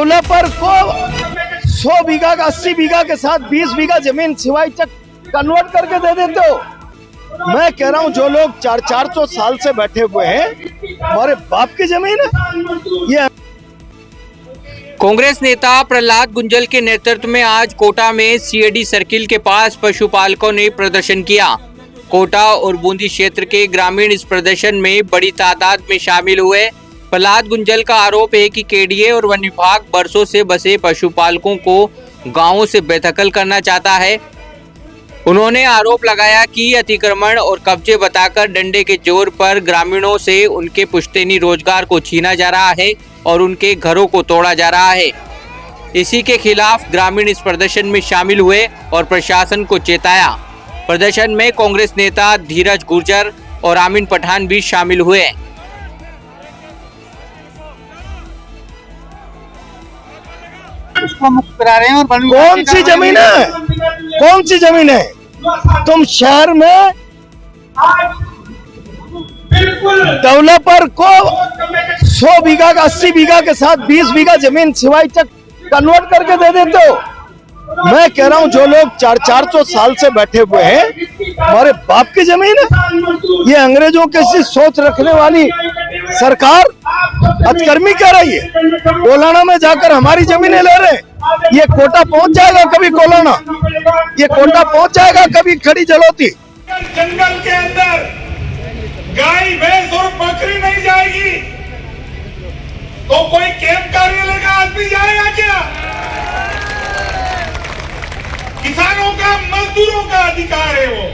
Developer को 100 बीघा का 80 बीघा के साथ 20 बीघा जमीन सिवाय तक कन्वर्ट करके दे देते हो। मैं कह रहा हूँ जो लोग 400 साल से बैठे हुए हैं, हमारे बाप की जमीन है ये। कांग्रेस नेता प्रहलाद गुंजल के नेतृत्व में आज कोटा में सीएडी सर्किल के पास पशुपालकों ने प्रदर्शन किया। कोटा और बूंदी क्षेत्र के ग्रामीण इस प्रदर्शन में बड़ी तादाद में शामिल हुए। प्रहलाद गुंजल का आरोप है कि केडीए और वन विभाग बरसों से बसे पशुपालकों को गांवों से बेदखल करना चाहता है। उन्होंने आरोप लगाया कि अतिक्रमण और कब्जे बताकर डंडे के जोर पर ग्रामीणों से उनके पुश्तैनी रोजगार को छीना जा रहा है और उनके घरों को तोड़ा जा रहा है। इसी के खिलाफ ग्रामीण इस प्रदर्शन में शामिल हुए और प्रशासन को चेताया। प्रदर्शन में कांग्रेस नेता धीरज गुर्जर और आमीन पठान भी शामिल हुए। उसको मुक्त करा रहे हैं। और कौन सी जमीन है, कौन सी जमीन है? तुम शहर में डेवलपर को 100 बीघा का 80 बीघा के साथ 20 बीघा जमीन सिवाय तक कन्वर्ट करके दे देते हो। मैं कह रहा हूँ जो लोग 400 साल से बैठे हुए हैं, हमारे बाप की जमीन है ये। अंग्रेजों की सी सोच रखने वाली सरकार हथकर्मी कर रही है। कोलाना में जाकर हमारी जमीनें ले रहे हैं। ये कोटा पहुंच जाएगा कभी कोलाना, ये कोटा पहुंच जाएगा कभी खड़ी जलोती। जंगल के अंदर गाय भैंस और बकरी नहीं जाएगी तो कोई कैंप कार्यालय का आदमी जाएगा क्या? किसानों का, मजदूरों का अधिकार है वो।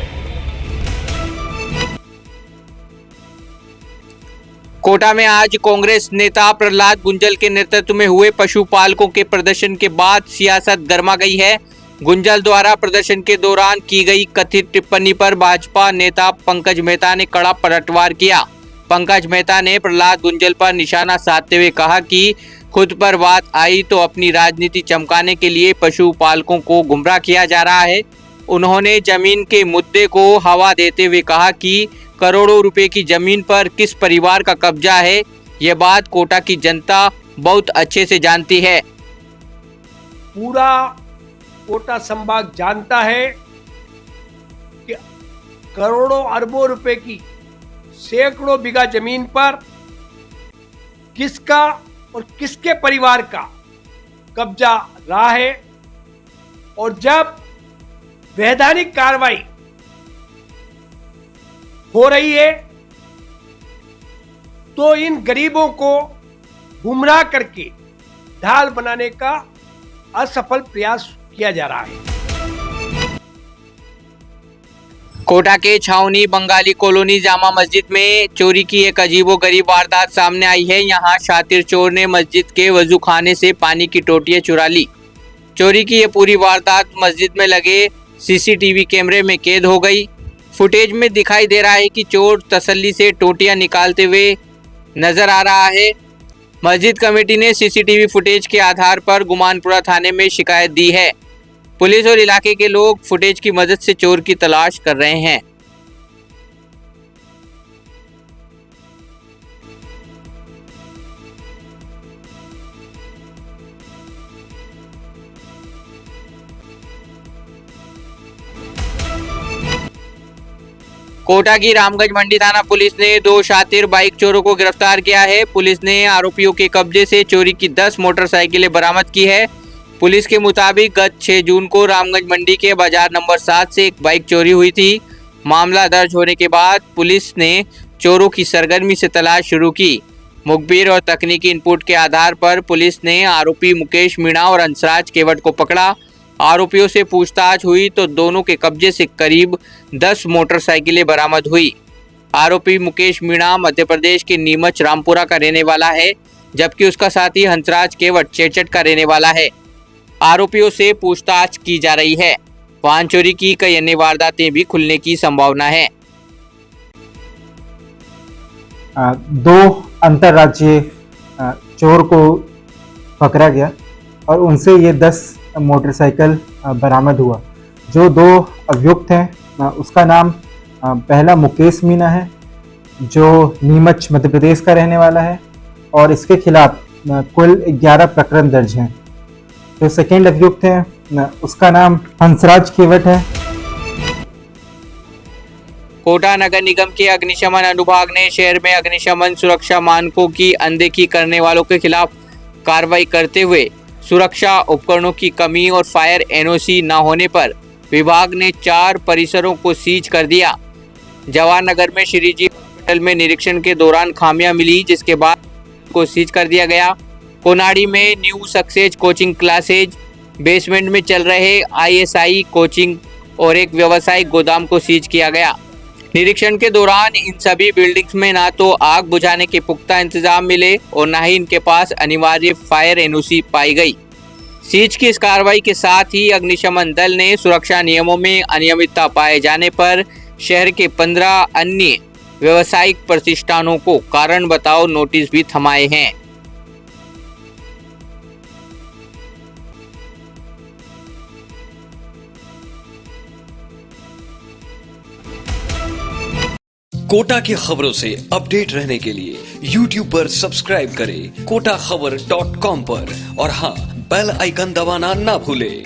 कोटा में आज कांग्रेस नेता प्रहलाद गुंजल के नेतृत्व में हुए पशुपालकों के प्रदर्शन के बाद सियासत गर्मा गई है। गुंजल द्वारा प्रदर्शन के दौरान की गई कथित टिप्पणी पर भाजपा नेता पंकज मेहता ने कड़ा पलटवार किया। पंकज मेहता ने प्रहलाद गुंजल पर निशाना साधते हुए कहा कि खुद पर बात आई तो अपनी राजनीति चमकाने के लिए पशुपालकों को गुमराह किया जा रहा है। उन्होंने जमीन के मुद्दे को हवा देते हुए कहा कि करोड़ों रुपए की जमीन पर किस परिवार का कब्जा है, ये बात कोटा की जनता बहुत अच्छे से जानती है। पूरा कोटा संभाग जानता है कि करोड़ों अरबों रुपए की सैकड़ों बीघा जमीन पर किसका और किसके परिवार का कब्जा रहा है। और जब वैधानिक कार्रवाई हो रही है तो इन गरीबों को गुमराह करके ढाल बनाने का असफल प्रयास किया जा रहा है। कोटा के छावनी बंगाली कॉलोनी जामा मस्जिद में चोरी की एक अजीबोगरीब वारदात सामने आई है। यहाँ शातिर चोर ने मस्जिद के वजू खाने से पानी की टोटियां चुरा ली। चोरी की ये पूरी वारदात मस्जिद में लगे सीसीटीवी कैमरे में कैद हो गई। फुटेज में दिखाई दे रहा है कि चोर तसल्ली से टोटियां निकालते हुए नजर आ रहा है। मस्जिद कमेटी ने सीसीटीवी फुटेज के आधार पर गुमानपुरा थाने में शिकायत दी है। पुलिस और इलाके के लोग फुटेज की मदद से चोर की तलाश कर रहे हैं। कोटा की रामगंज मंडी थाना पुलिस ने 2 शातिर बाइक चोरों को गिरफ्तार किया है। पुलिस ने आरोपियों के कब्जे से चोरी की 10 मोटरसाइकिलें बरामद की है। पुलिस के मुताबिक गत 6 जून को रामगंज मंडी के बाजार नंबर 7 से एक बाइक चोरी हुई थी। मामला दर्ज होने के बाद पुलिस ने चोरों की सरगर्मी से तलाश शुरू की। मुखबिर और तकनीकी इनपुट के आधार पर पुलिस ने आरोपी मुकेश मीणा और हंसराज केवट को पकड़ा। आरोपियों से पूछताछ हुई तो दोनों के कब्जे से करीब 10 मोटरसाइकिलें बरामद हुई। आरोपी मुकेश मीणा मध्य प्रदेश के नीमच रामपुरा का रहने वाला है, जबकि उसका साथी हंसराज केवट चेचट का रहने वाला है। आरोपियों से पूछताछ की जा रही है। वाहन चोरी की कई अन्य वारदातें भी खुलने की संभावना है। 2 अंतर्राज्यीय चोर को पकड़ा गया और उनसे ये 10 मोटरसाइकिल बरामद हुआ। जो 2 अभियुक्त हैं उसका नाम पहला मुकेश मीणा है जो नीमच मध्य प्रदेश का रहने वाला है और इसके खिलाफ कुल 11 प्रकरण दर्ज हैं। जो सेकेंड अभियुक्त है उसका नाम हंसराज केवट है। कोटा नगर निगम के अग्निशमन अनुभाग ने शहर में अग्निशमन सुरक्षा मानकों की अनदेखी करने वालों के खिलाफ कार्रवाई करते हुए सुरक्षा उपकरणों की कमी और फायर एनओसी न होने पर विभाग ने 4 परिसरों को सीज कर दिया। जवाहर नगर में श्रीजी हॉस्पिटल में निरीक्षण के दौरान खामियां मिली, जिसके बाद को सीज कर दिया गया। कोनाड़ी में new success coaching classes, basement में चल रहे ISI कोचिंग और एक व्यावसायिक गोदाम को सीज किया गया। निरीक्षण के दौरान इन सभी बिल्डिंग्स में ना तो आग बुझाने के पुख्ता इंतजाम मिले और ना ही इनके पास अनिवार्य फायर एनओसी पाई गई। सीज की इस कार्रवाई के साथ ही अग्निशमन दल ने सुरक्षा नियमों में अनियमितता पाए जाने पर शहर के 15 अन्य व्यावसायिक प्रतिष्ठानों को कारण बताओ नोटिस भी थमाए हैं। कोटा की खबरों से अपडेट रहने के लिए YouTube पर सब्सक्राइब करें kotakhabar.com पर और हाँ, बेल आइकन दबाना ना भूलें।